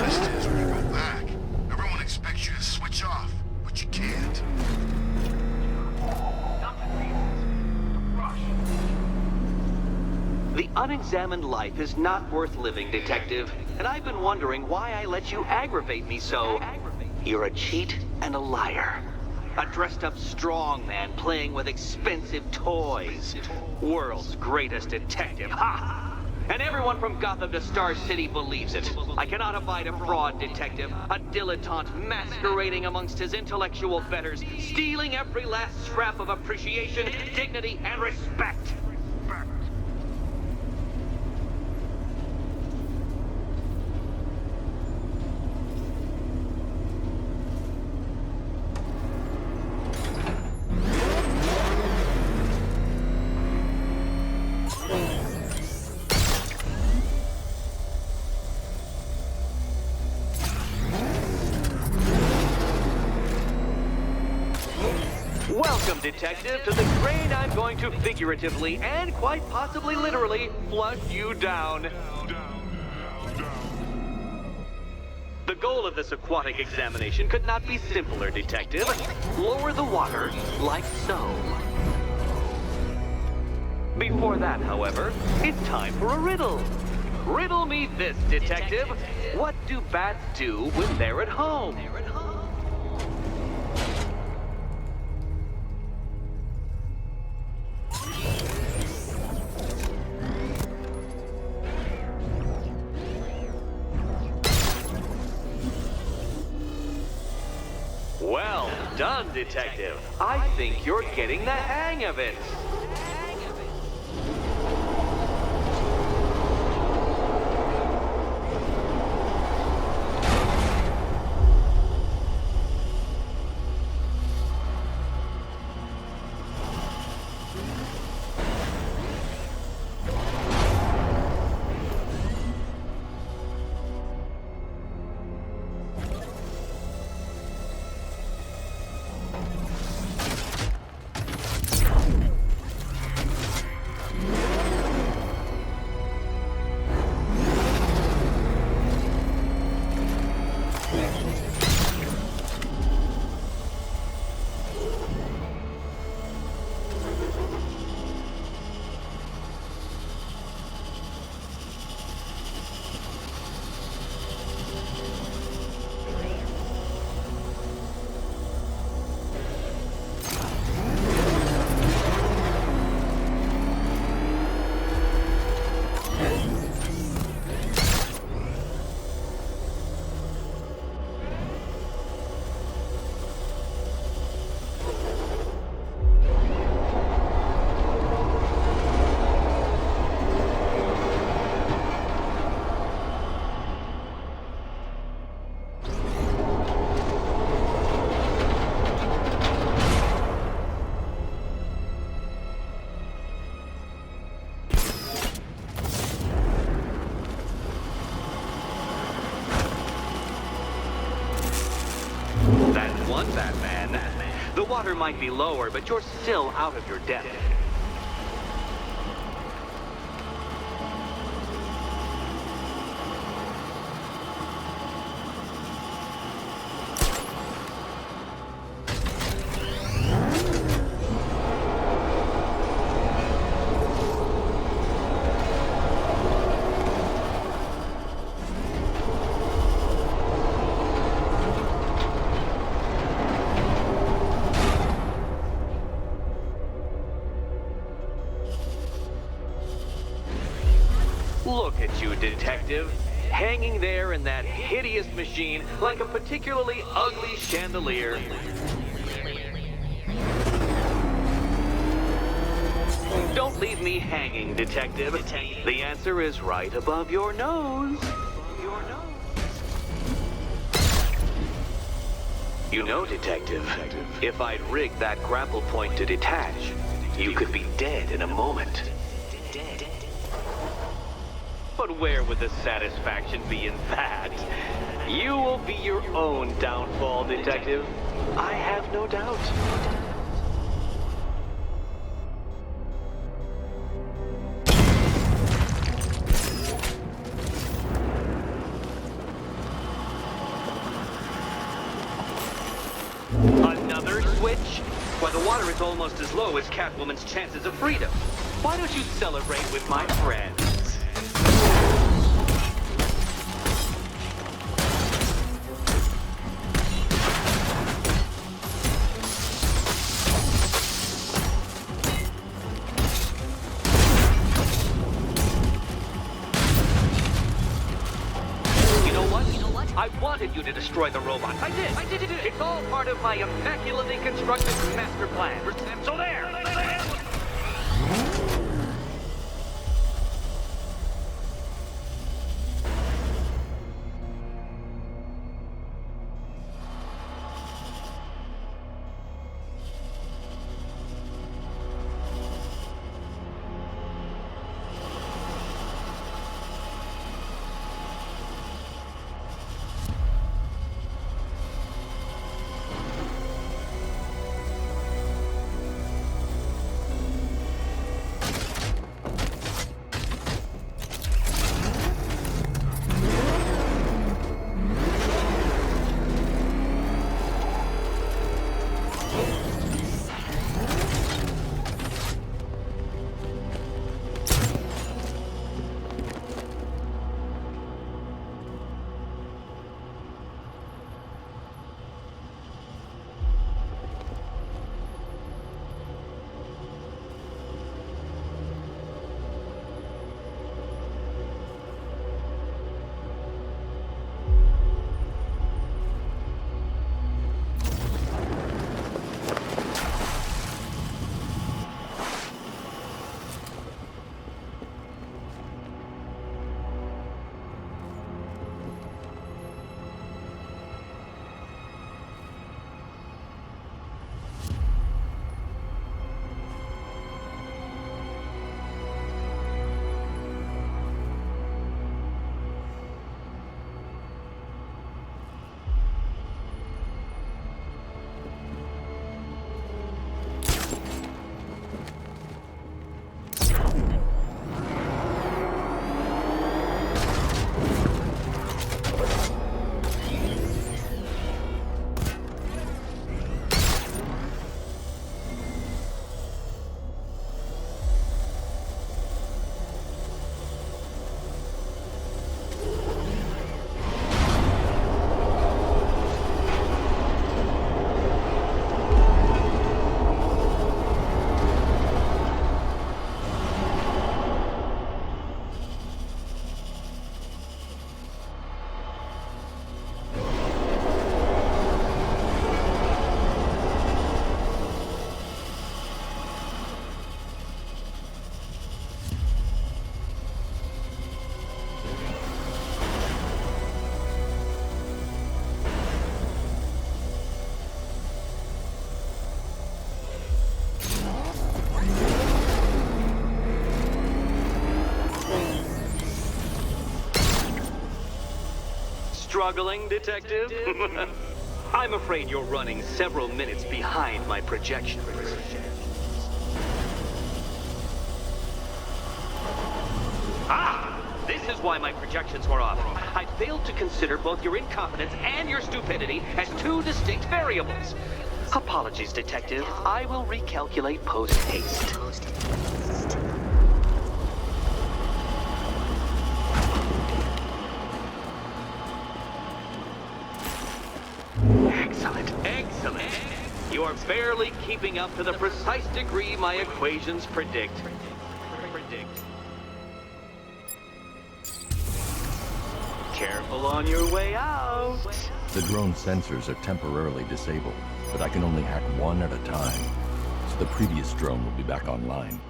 questions when you go back. Everyone expects you to switch off, but you can't. The unexamined life is not worth living, Detective. And I've been wondering why I let you aggravate me so. You're a cheat and a liar. A dressed-up strongman playing with expensive toys. World's greatest detective, ha! And everyone from Gotham to Star City believes it. I cannot abide a fraud detective, a dilettante masquerading amongst his intellectual betters, stealing every last scrap of appreciation, dignity, and respect. Welcome, Detective, to the grade I'm going to figuratively and quite possibly literally flush you down. The goal of this aquatic examination could not be simpler, Detective. Lower the water like so. Before that, however, it's time for a riddle. Riddle me this, Detective. What do bats do when they're at home? Well done, Detective. I think you're getting the hang of it. Batman. The water might be lower, but you're still out of your depth. Look at you, Detective, hanging there in that hideous machine like a particularly ugly chandelier. Don't leave me hanging, Detective. The answer is right above your nose. You know, Detective, if I'd rigged that grapple point to detach, you could be dead in a moment. But where would the satisfaction be in that? You will be your own downfall, Detective. I have no doubt. switch? Why, the water is almost as low as Catwoman's chances of freedom. Why don't you celebrate with my friends? I wanted you to destroy the robot. I did. It's all part of my immaculately constructed master plan. So there! Struggling, detective? I'm afraid you're running several minutes behind my projections. This is why my projections were off. I failed to consider both your incompetence and your stupidity as two distinct variables. Apologies, detective. I will recalculate post-haste. Excellent. You are barely keeping up to the precise degree my equations predict. Careful on your way out. The drone sensors are temporarily disabled, but I can only hack one at a time, so the previous drone will be back online.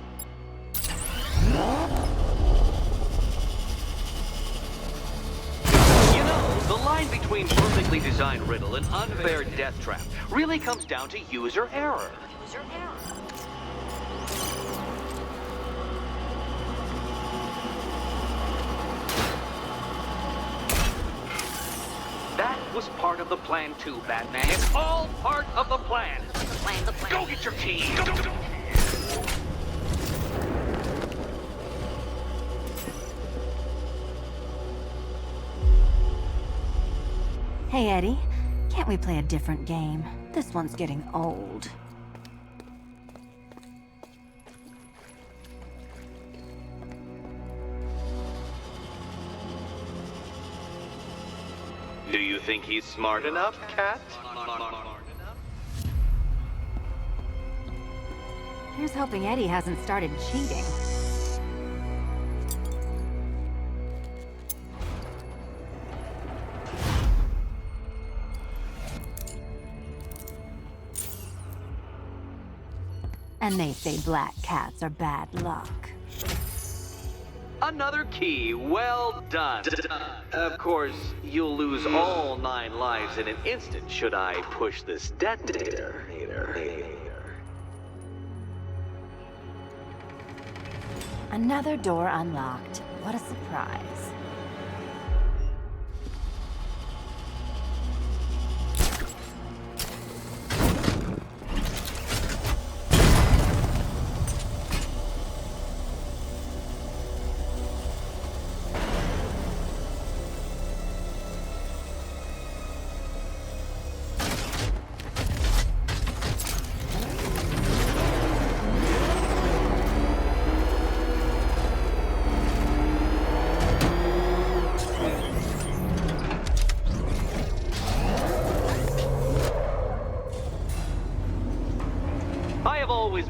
The line between perfectly designed riddle and unfair death trap really comes down to user error. That was part of the plan too, Batman. It's all part of the plan. The plan. Go get your key. Go. Hey, Eddie. Can't we play a different game? This one's getting old. Do you think he's smart enough, Cat? Here's hoping Eddie hasn't started cheating. And they say black cats are bad luck. Another key, well done. Of course, you'll lose all 9 lives in an instant should I push this detonator. Another door unlocked. What a surprise.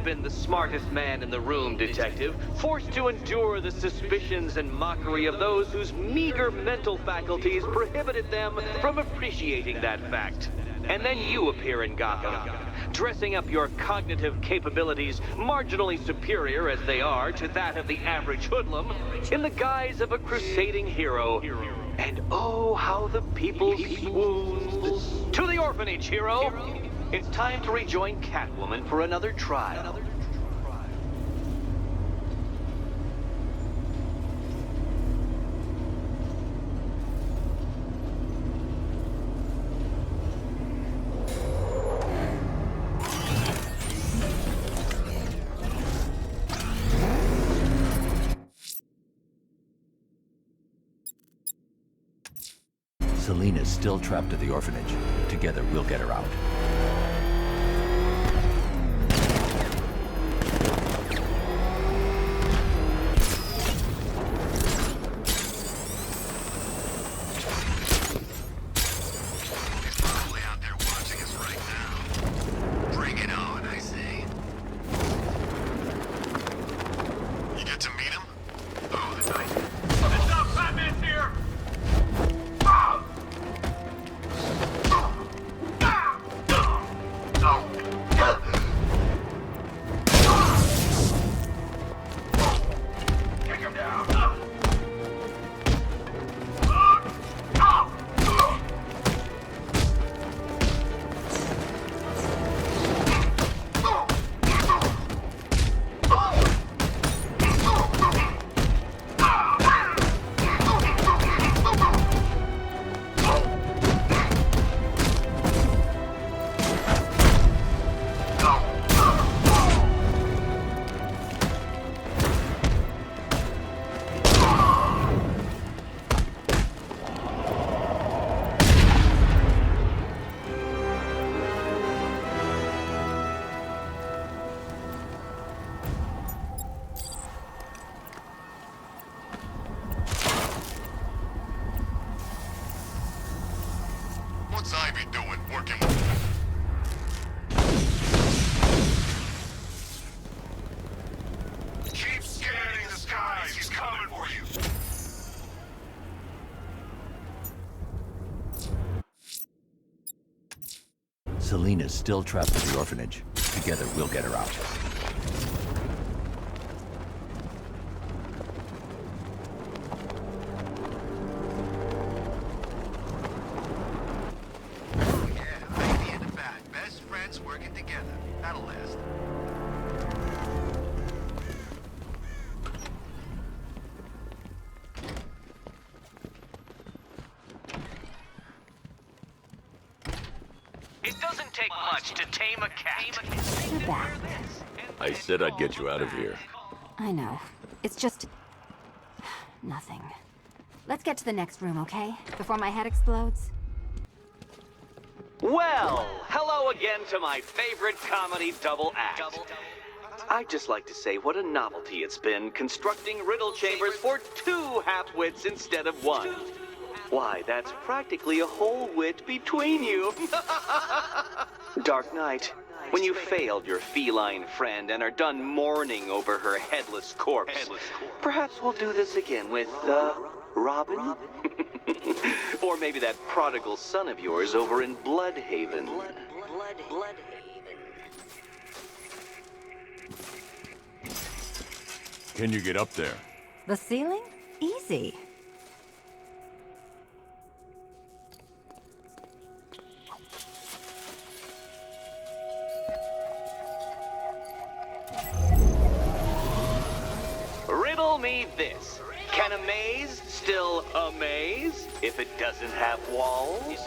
Been the smartest man in the room, Detective, forced to endure the suspicions and mockery of those whose meager mental faculties prohibited them from appreciating that fact. And then you appear in Gotham, dressing up your cognitive capabilities marginally superior as they are to that of the average hoodlum, in the guise of a crusading hero. And oh, how the people swooned. To the orphanage, hero! It's time to rejoin Catwoman for another trial. Selena's still trapped at the orphanage. Together, we'll get her out. What's Ivy doing, working with... Keep scanning the skies, he's coming for you! Selena's still trapped at the orphanage. Together, we'll get her out. You're back. I said I'd get you out of here. I know. It's just... nothing. Let's get to the next room, okay? Before my head explodes. Well, hello again to my favorite comedy double act. I'd just like to say what a novelty it's been constructing riddle chambers for 2 half-wits instead of 1. Why, that's practically a whole wit between you. Dark Knight, when you failed your feline friend and are done mourning over her headless corpse, perhaps we'll do this again with, Robin? Or maybe that prodigal son of yours over in Bloodhaven. Can you get up there? The ceiling? Easy. Riddle me this. Can a maze still amaze if it doesn't have walls?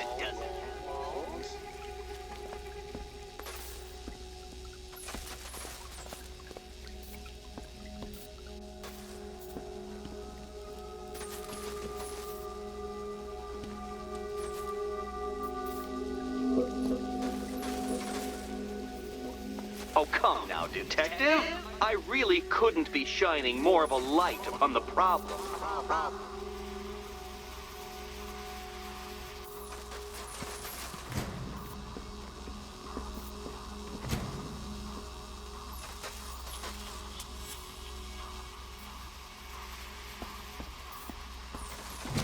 Oh, come now, detective. I really couldn't be shining more of a light upon the problem.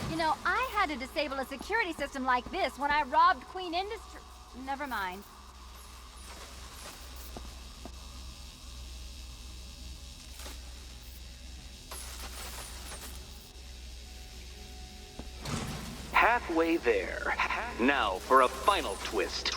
You know, I had to disable a security system like this when I robbed Queen Industry. Never mind. Halfway there. Now for a final twist.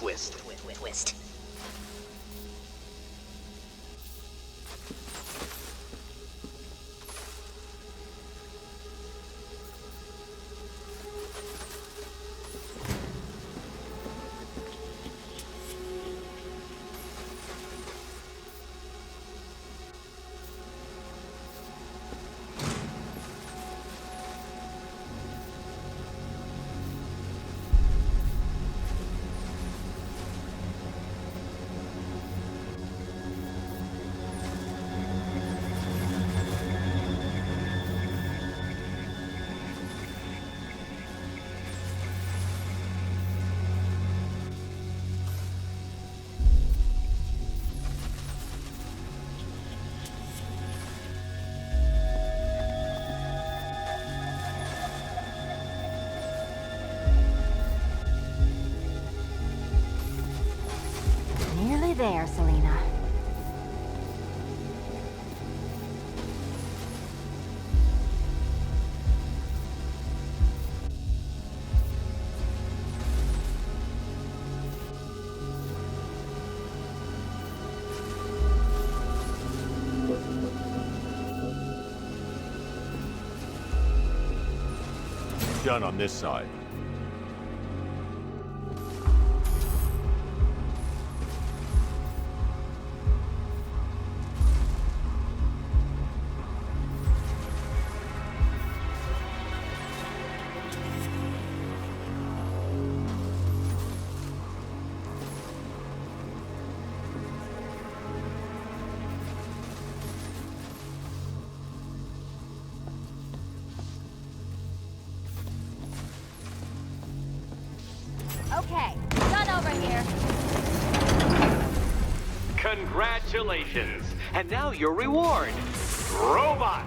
Nearly there, Selena. Done on this side. Okay, done over here. Congratulations. And now your reward. Robots.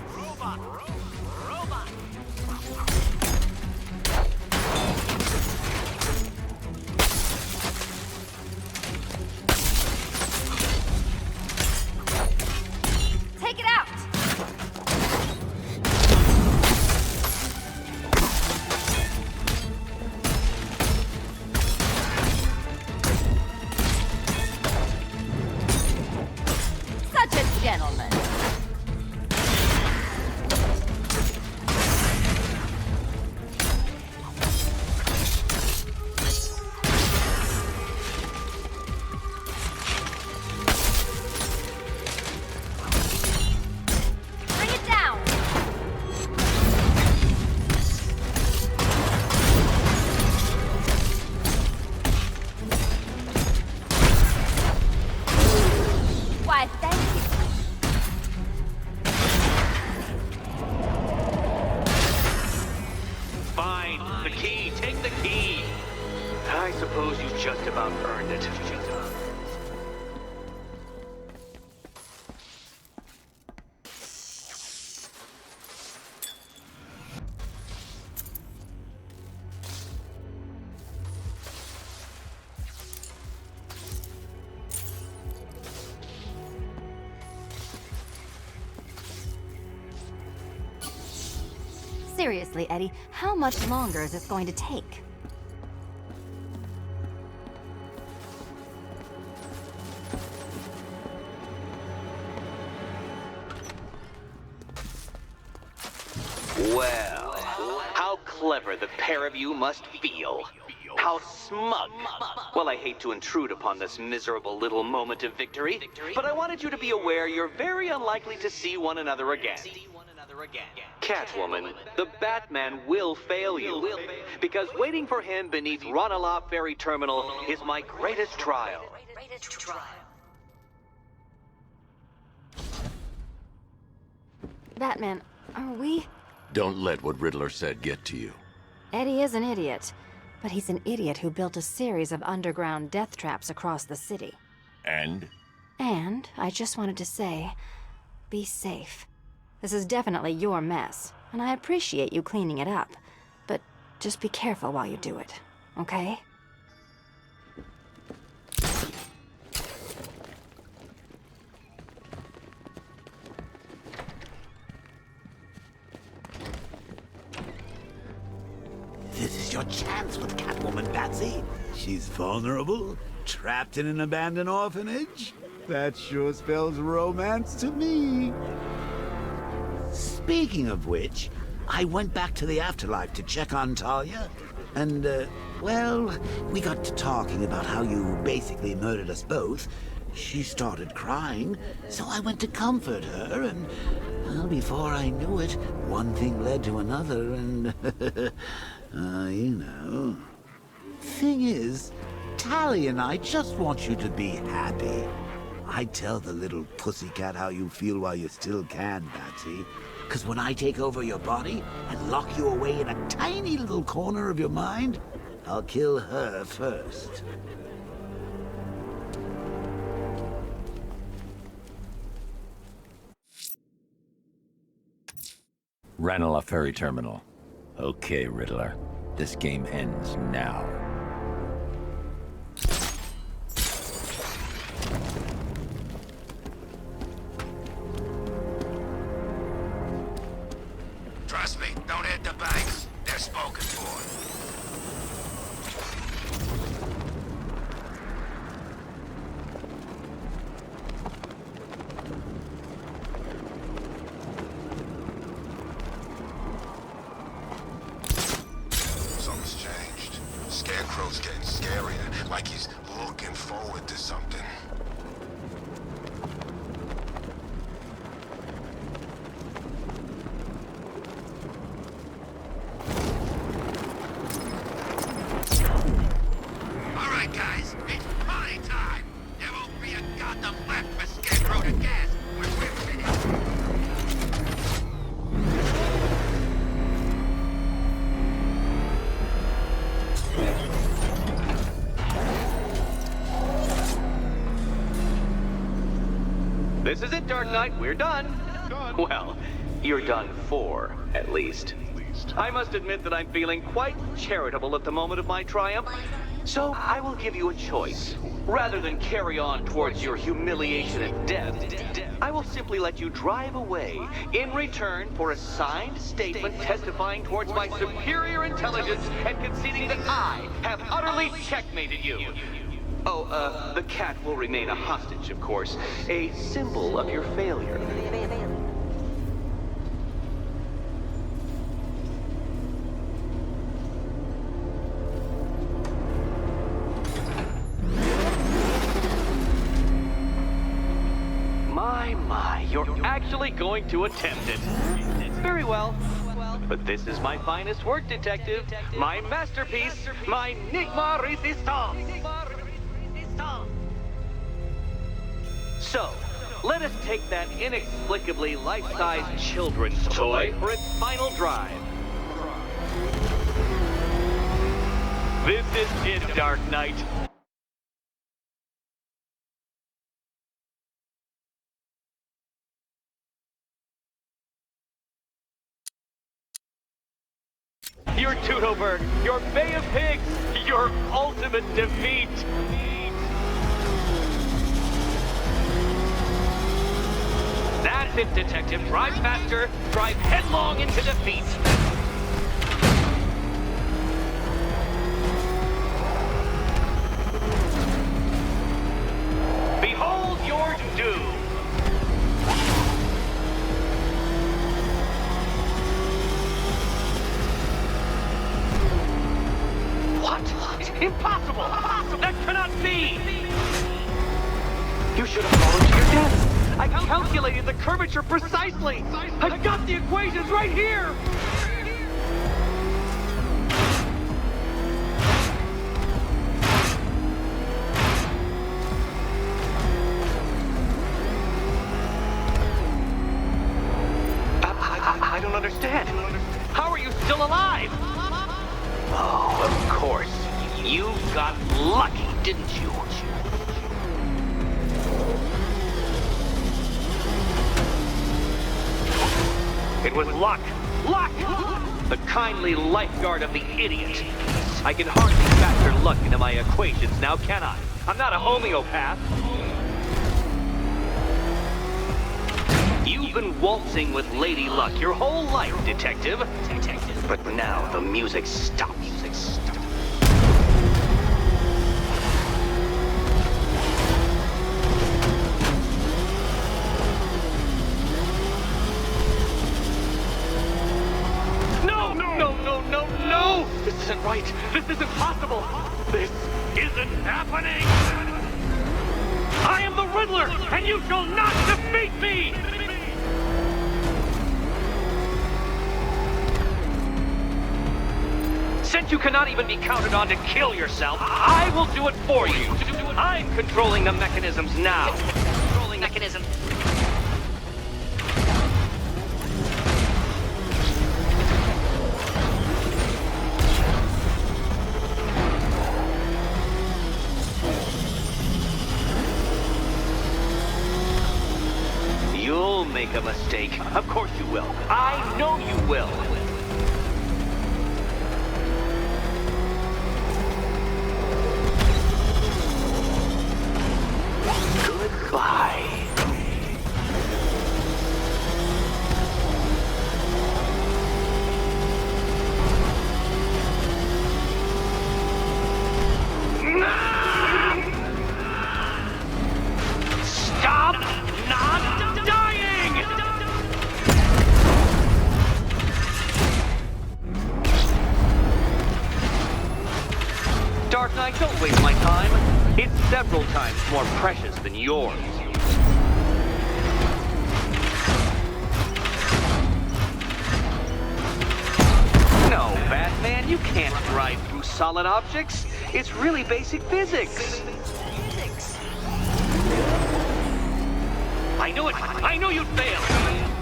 Take it out. Such a gentleman. The key, take the key. I suppose you just about earned it. Seriously, Eddie, how much longer is this going to take? Well, how clever the pair of you must feel. How smug. Well, I hate to intrude upon this miserable little moment of victory, but I wanted you to be aware you're very unlikely to see one another again. Catwoman, the Batman will fail you, because waiting for him beneath Ranelagh Ferry Terminal is my greatest trial. Batman, are we? Don't let what Riddler said get to you. Eddie is an idiot, but he's an idiot who built a series of underground death traps across the city. And? And I just wanted to say, be safe. This is definitely your mess, and I appreciate you cleaning it up. But just be careful while you do it, okay? This is your chance with Catwoman, Batsy. She's vulnerable, trapped in an abandoned orphanage. That sure spells romance to me. Speaking of which, I went back to the afterlife to check on Talia, and, well, we got to talking about how you basically murdered us both. She started crying, so I went to comfort her, and, well, before I knew it, one thing led to another, and, you know. Thing is, Talia and I just want you to be happy. I tell the little pussycat how you feel while you still can, Batsy. 'Cause when I take over your body and lock you away in a tiny little corner of your mind, I'll kill her first. Ranelagh Ferry Terminal. Okay, Riddler. This game ends now. Trust me, don't hit the banks. They're spoken for. Something's changed. Scarecrow's getting scarier, like he's looking forward to something. All right, guys, it's party time. There won't be a goddamn left for Scarecrow to gas when we're finished. This is it, Dark Knight. We're done. Well, you're done for, at least. I must admit that I'm feeling quite charitable at the moment of my triumph. So I will give you a choice. Rather than carry on towards your humiliation and death, I will simply let you drive away in return for a signed statement testifying towards my superior intelligence and conceding that I have utterly checkmated you. Oh, the cat will remain a hostage, of course. A symbol of your failure. My, you're actually going to attempt it. Very well. But this is my finest work, Detective. My masterpiece, my Nigma Resistance. So, let us take that inexplicably life-sized children's toy for its final drive. This is it, Dark Knight. Your Tudoberg, your Bay of Pigs, your ultimate defeat. That's it, Detective. Drive faster, drive headlong into defeat. Behold your doom. What? Impossible! That cannot be! You should have fallen to your death. I calculated the curvature precisely. I've got the equations right here. I don't understand. How are you still alive? Oh, of course. You got lucky, didn't you? It was luck. Luck! The kindly lifeguard of the idiot. I can hardly factor luck into my equations now, can I? I'm not a homeopath. You've been waltzing with Lady Luck your whole life, Detective. But now the music stops. No! This isn't right. This isn't possible. This isn't happening. I am the Riddler, and you shall not defeat me! Since you cannot even be counted on to kill yourself, I will do it for you. I'm controlling the mechanisms now. Controlling mechanism. You'll make a mistake. Of course you will. I know you will. Goodbye. Stop not dying! Dark Knight, don't waste my time. It's several times more precious than yours. No, Batman, you can't drive through solid objects. It's really basic physics. I knew it! I knew you'd fail!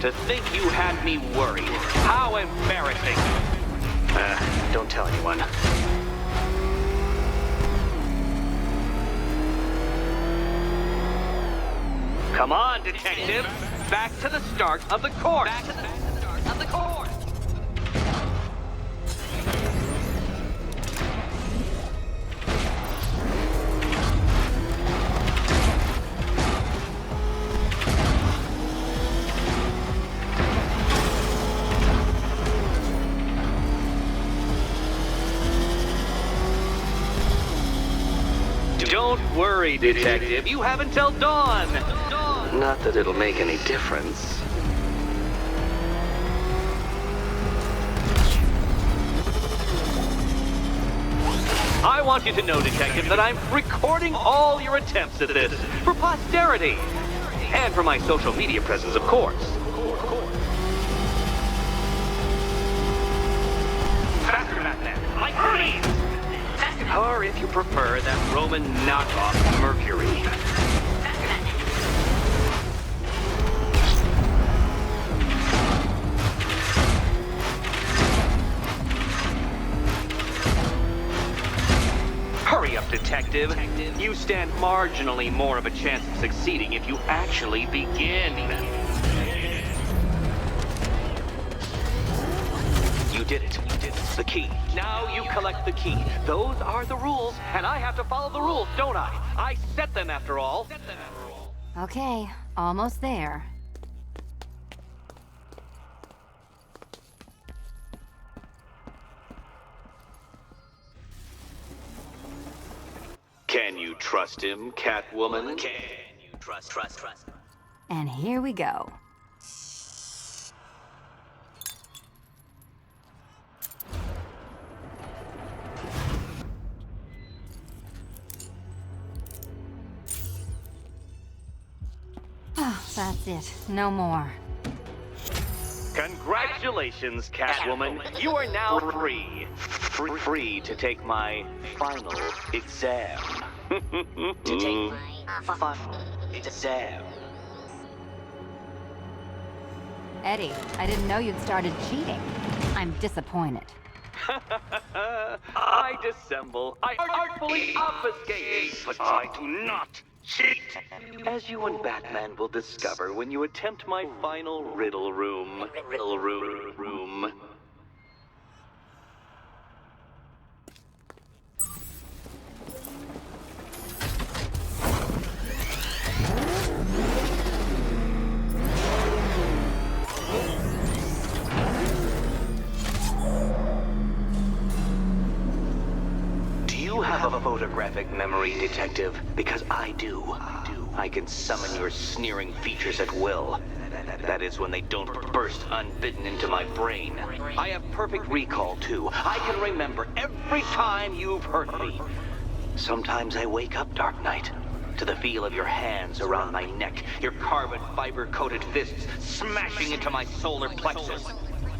To think you had me worried. How embarrassing. Don't tell anyone. Come on, Detective! Back to the start of the course! Back to the start of the course! Don't worry, Detective. You have until dawn. Not that it'll make any difference. I want you to know, Detective, that I'm recording all your attempts at this for posterity. And for my social media presence, of course. Faster, Batman. Like Hermes! Or if you prefer, that Roman knockoff Mercury. up, detective. You stand marginally more of a chance of succeeding if you actually begin. You did it. The key. Now you collect the key. Those are the rules, and I have to follow the rules, don't I? I set them after all. Okay, almost there. Can you trust him, Catwoman? Can you trust? And here we go. Oh, that's it. No more. Congratulations, Catwoman. You are now free. Free to take my final exam. To take my final exam. Eddie, I didn't know you'd started cheating. I'm disappointed. I dissemble. I artfully obfuscate. But I do not cheat. As you and Batman will discover when you attempt my final riddle room. Do you have a photographic memory, detective? Because I do. I can summon your sneering features at will. That is when they don't burst unbidden into my brain. I have perfect recall, too. I can remember every time you've hurt me. Sometimes I wake up, Dark Knight, to the feel of your hands around my neck, your carbon fiber-coated fists smashing into my solar plexus.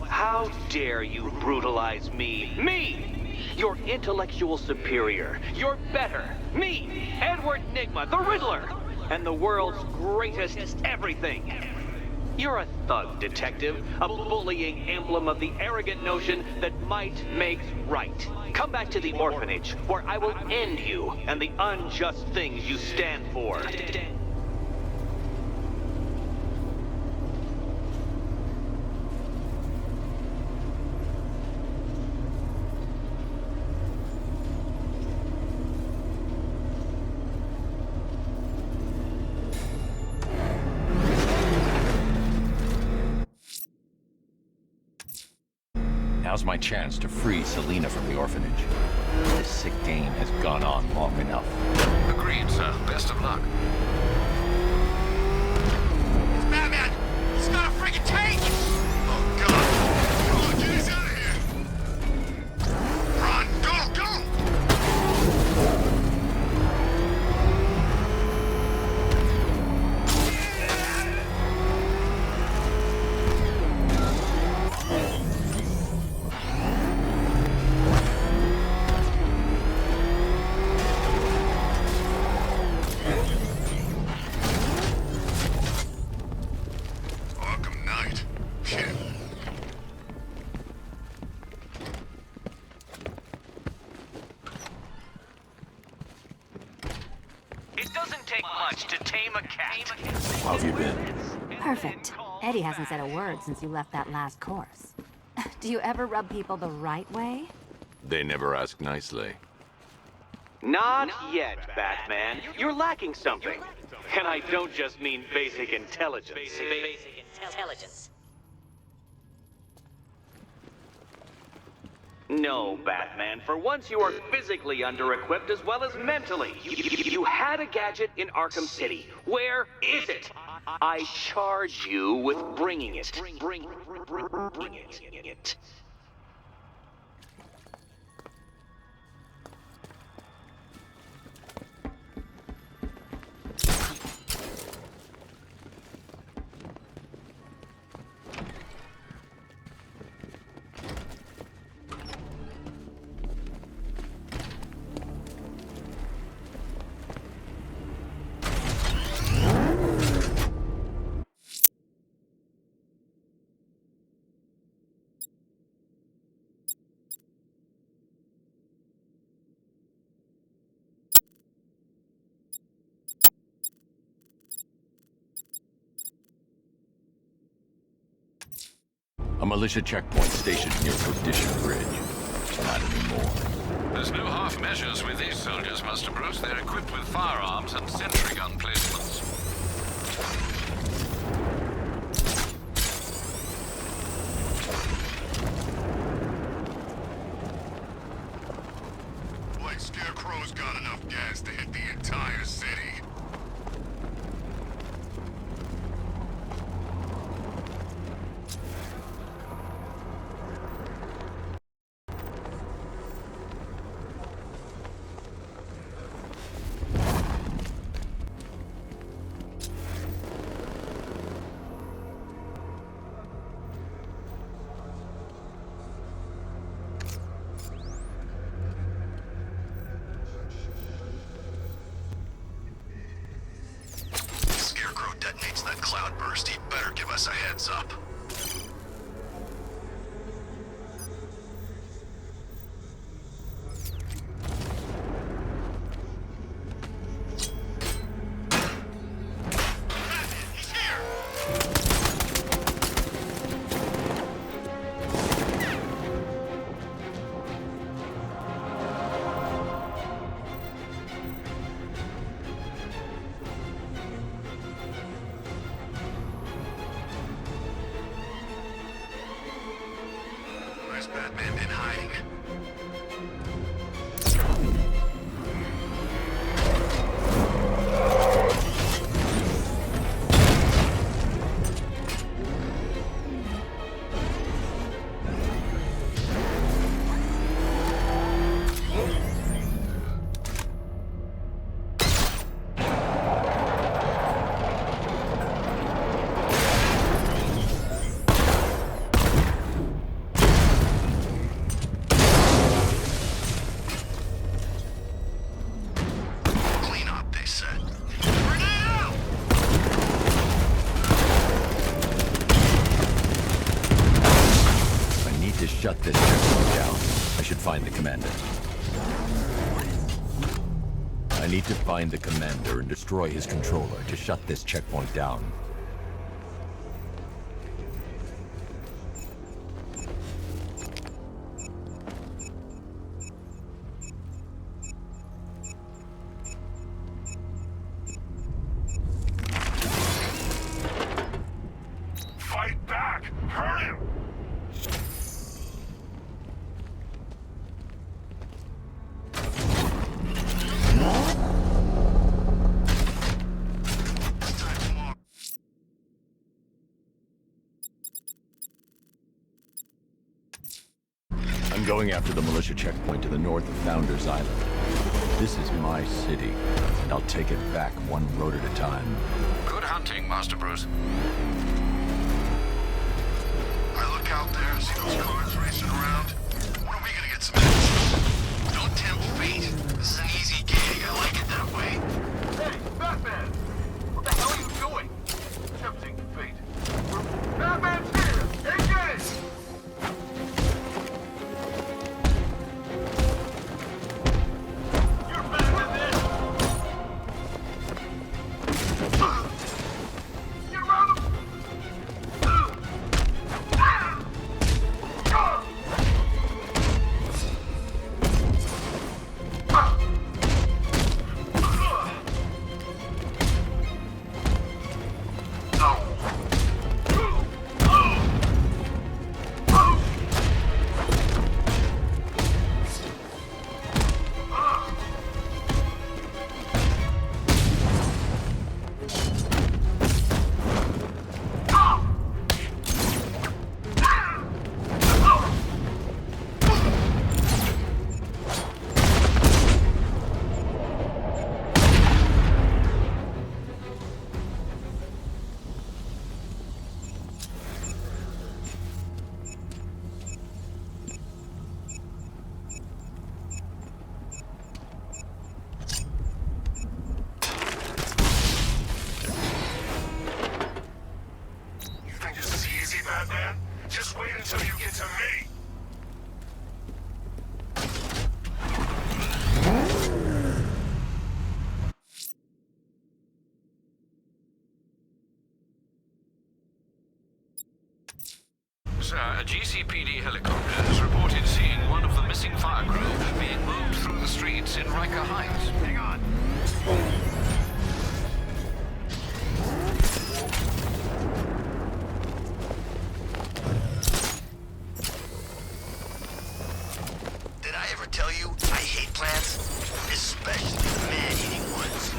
How dare you brutalize me? Me! Your intellectual superior. You're better. Me, Edward Nigma, the Riddler, and the world's greatest everything. You're a thug, detective, a bullying emblem of the arrogant notion that might makes right. Come back to the orphanage, where I will end you and the unjust things you stand for. Now's my chance to free Selina from the orphanage. This sick game has gone on long enough. Agreed, sir. Best of luck. It's Batman! He's got a friggin' tank! Oh, God! Come on, get us out of here! Run! Go! Go! Arkham Knight. Shit. It doesn't take much to tame a cat. How have you been? Perfect. Eddie hasn't said a word since you left that last course. Do you ever rub people the right way? They never ask nicely. Not yet, Batman. You're lacking something. And I don't just mean basic intelligence. Basic intelligence. No, Batman. For once you are physically under-equipped as well as mentally. You had a gadget in Arkham City. Where is it? I charge you with bringing it. Bring it. A militia checkpoint stationed near Perdition Bridge. Not anymore. There's no half measures with these soldiers, Master Bruce. They're equipped with firearms and sentry gun placements. Boy, Scarecrow's got enough gas to hit the entire city. Detonates that cloudburst, he better give us a heads up. He's here! Where's Batman been hiding? Clean up, they said. Grenade out! I need to shut this checkpoint down. I should find the commander. I need to find the commander and destroy his controller to shut this checkpoint down. Fight back! Hurt him! It's time for more. I'm going after the militia checkpoint to the north of Founders Island. This is my city, and I'll take it back one road at a time. Good hunting, Master Bruce. I look out there and see those cars racing around. When are we gonna get some action? Don't tempt fate. This is an easy gig. I like it that way. Hey, Batman! What the hell are you doing? Tempting fate. Batman's here! Engage! You're back in this! Get around him! Yes, a GCPD helicopter has reported seeing one of the missing fire crew being moved through the streets in Riker Heights. Hang on. Did I ever tell you I hate plants? Especially the man-eating ones.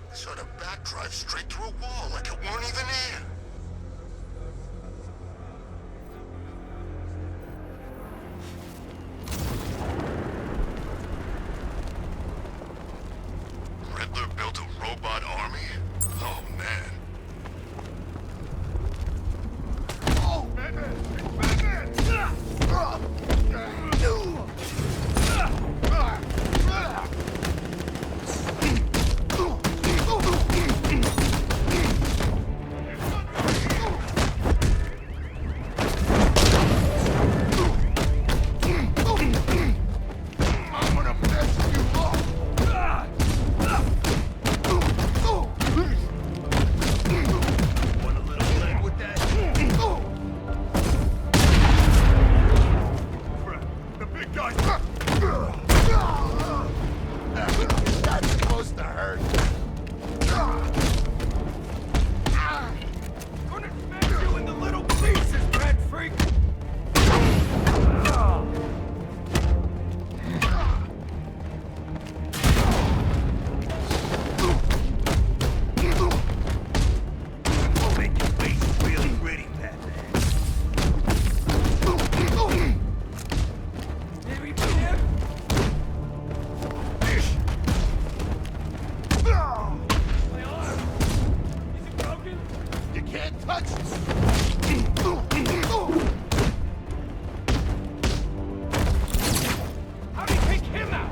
I saw the back drive straight through a wall like it weren't even there. Riddler built a robot army? Oh, man. Oh, Batman! I'm gonna mess you up! Want a little leg with that? The big guy! That's supposed to hurt. Gonna smash you into little pieces, pet freak! We'll make your face really pretty, Batman. Maybe there? Fish! My arm! Is it broken? You can't touch it! How do you take him out?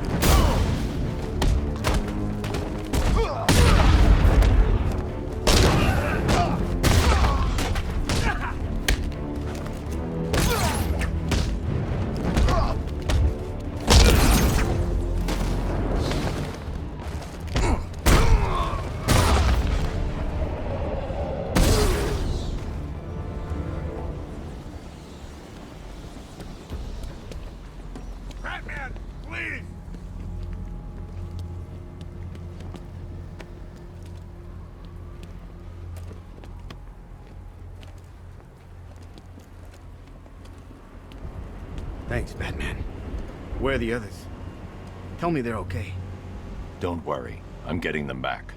Batman, please! Thanks, Batman. Where are the others? Tell me they're okay. Don't worry. I'm getting them back.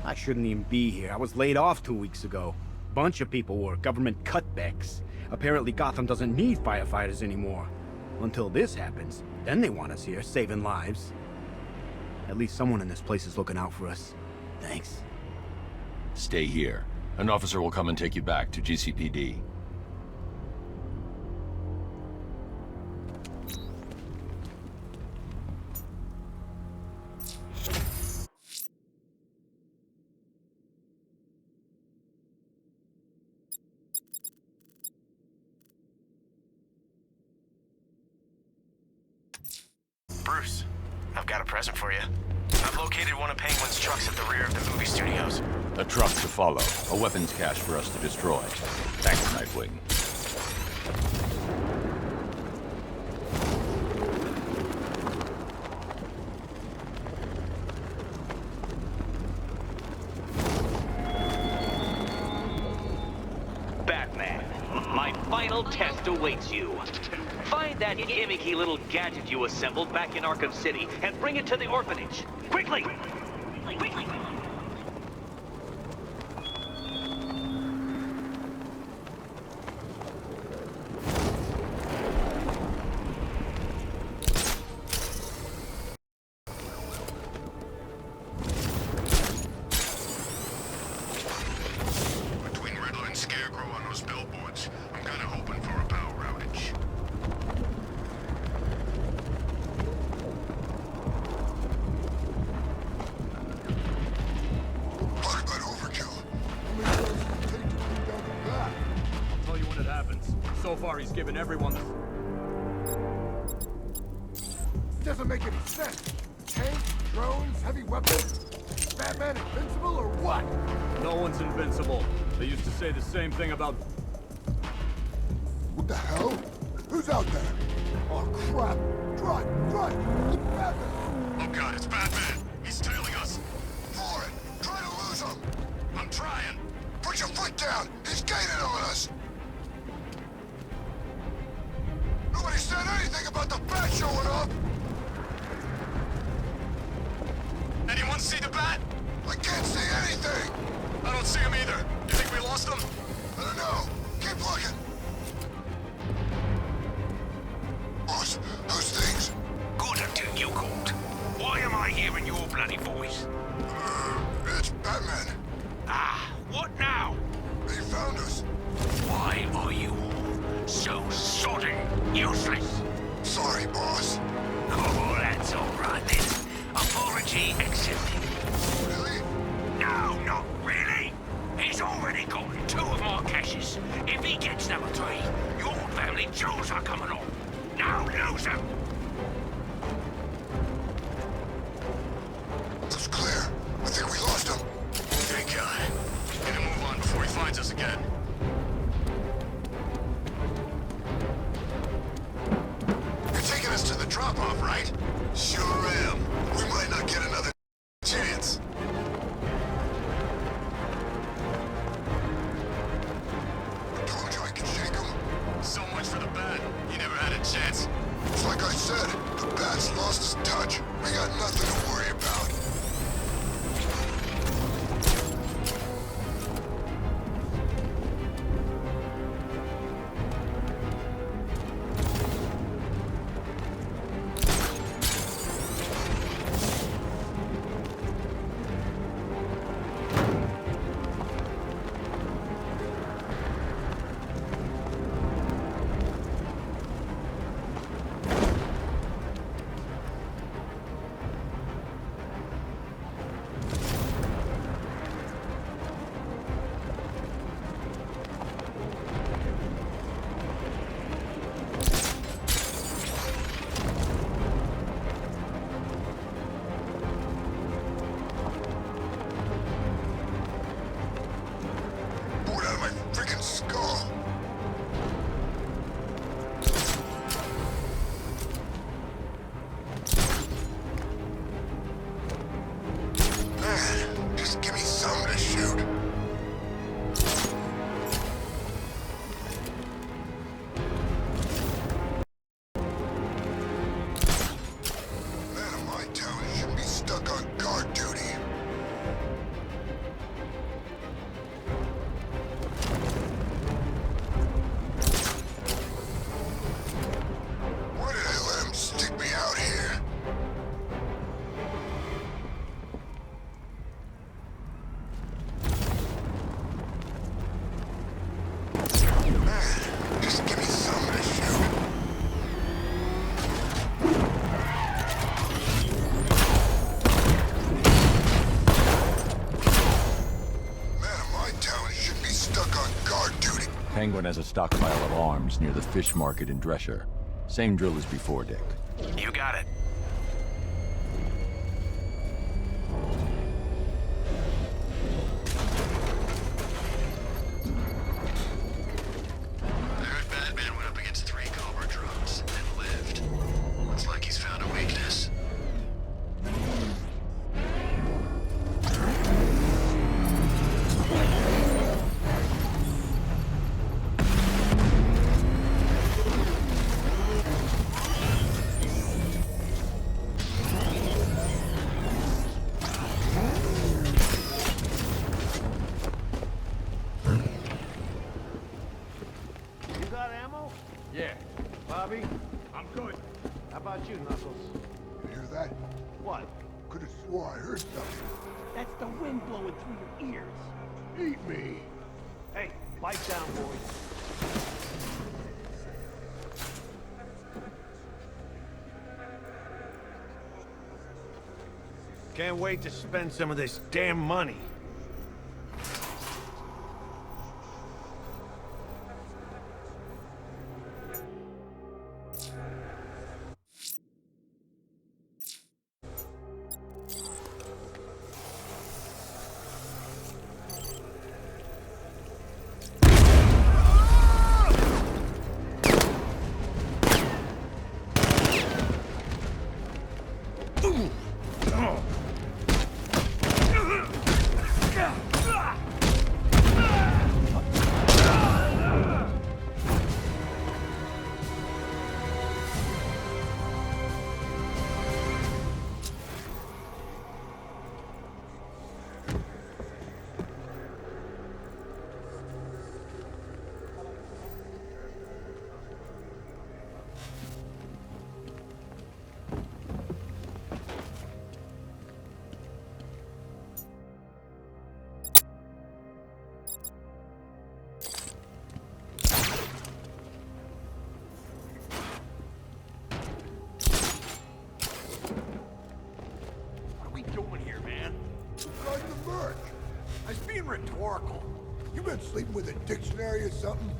I shouldn't even be here. I was laid off 2 weeks ago. Bunch of people were. Government cutbacks. Apparently Gotham doesn't need firefighters anymore. Until this happens. Then they want us here, saving lives. At least someone in this place is looking out for us. Thanks. Stay here. An officer will come and take you back to GCPD. Bruce, I've got a present for you. I've located one of Penguin's trucks at the rear of the movie studios. A truck to follow. A weapons cache for us to destroy. Thanks, Nightwing. Batman, my final test awaits you. Find that gimmicky little gadget you assembled back in Arkham City and bring it to the orphanage. Quickly! Quickly! Between Riddler and Scarecrow on those billboards, I'm kinda hoping for a power outage. So far, he's given everyone the... Doesn't make any sense. Tanks, drones, heavy weapons. Batman invincible or what? No one's invincible. They used to say the same thing about... What the hell? Who's out there? Oh crap! Drive! Drive! It's Batman! Oh god, it's Batman! He's tailing us! For it! Try to lose him! I'm trying! Put your foot down! He's gaining on us! Nobody said anything about the bat showing up! Anyone see the bat? I can't see anything! I don't see him either. You think we lost him? I don't know. Keep looking. Boss, those things? Good until you called. Why am I hearing your bloody voice? It's Batman. Ah, what now? They found us. Why are you all so sodding useless? Sorry, boss. Oh, that's all right then. Apology accepted. Really? No, not really. He's already gotten 2 of my caches. If he gets number 3, your family jewels are coming on. Now lose him. It's clear. I think we lost him. Thank God. Need to move on before he finds us again. You're taking us to the drop-off, right? Sure am. We might not get another chance. I told you I could shake him. So much for the bat. He never had a chance. It's like I said, the bat's lost his touch. We got nothing to worry about. Bored out of my freaking skull. Man, just give me something to shoot. Man of my town shouldn't be stuck on guard duty. Why did I let him stick me out here? Man, just give me something to shoot. Man of my town shouldn't be stuck on guard duty. Penguin has a stockpile of arms near the fish market in Drescher. Same drill as before, Dick. You got it. I heard Batman went up against 3 Cobra drones and lived. Looks like he's found a weakness. You got ammo? Yeah. Bobby? I'm good. How about you, Knuckles? You hear that? What? Could have swore I heard something. That's the wind blowing through your ears. Eat me! Hey, bite down, boys. Can't wait to spend some of this damn money. metaphorical. You been sleeping with a dictionary or something?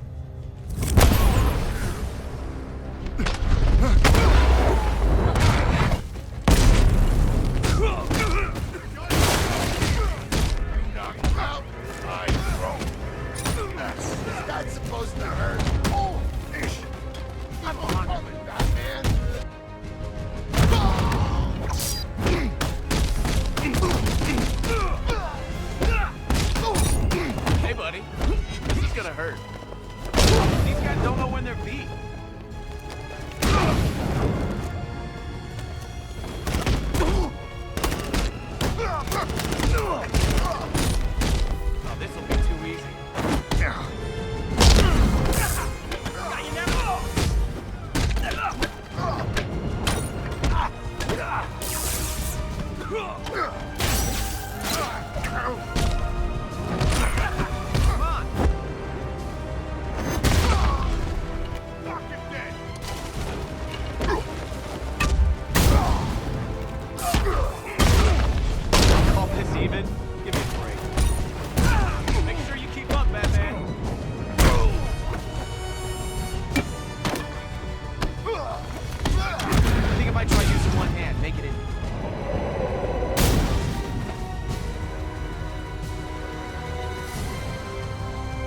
That's supposed to hurt. Oh, ish. I'm on it, Batman. Hey, buddy. This is gonna hurt. These guys don't know when they're beat. Oh, this'll be too easy. Call this even? Give me a break. Make sure you keep up, Batman. I think I might try using one hand. Make it in.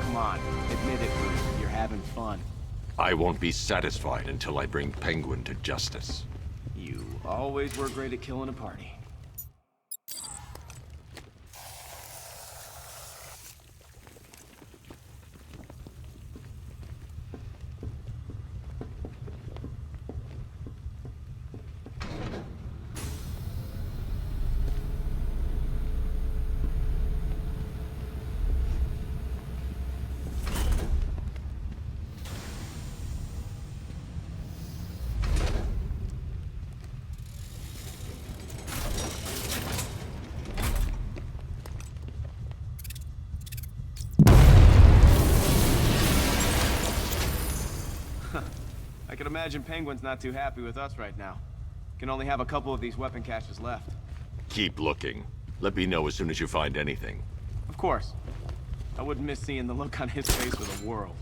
Come on, admit it, Bruce. You're having fun. I won't be satisfied until I bring Penguin to justice. You always were great at killing a party. I can imagine Penguin's not too happy with us right now. Can only have a couple of these weapon caches left. Keep looking. Let me know as soon as you find anything. Of course. I wouldn't miss seeing the look on his face with a whirl.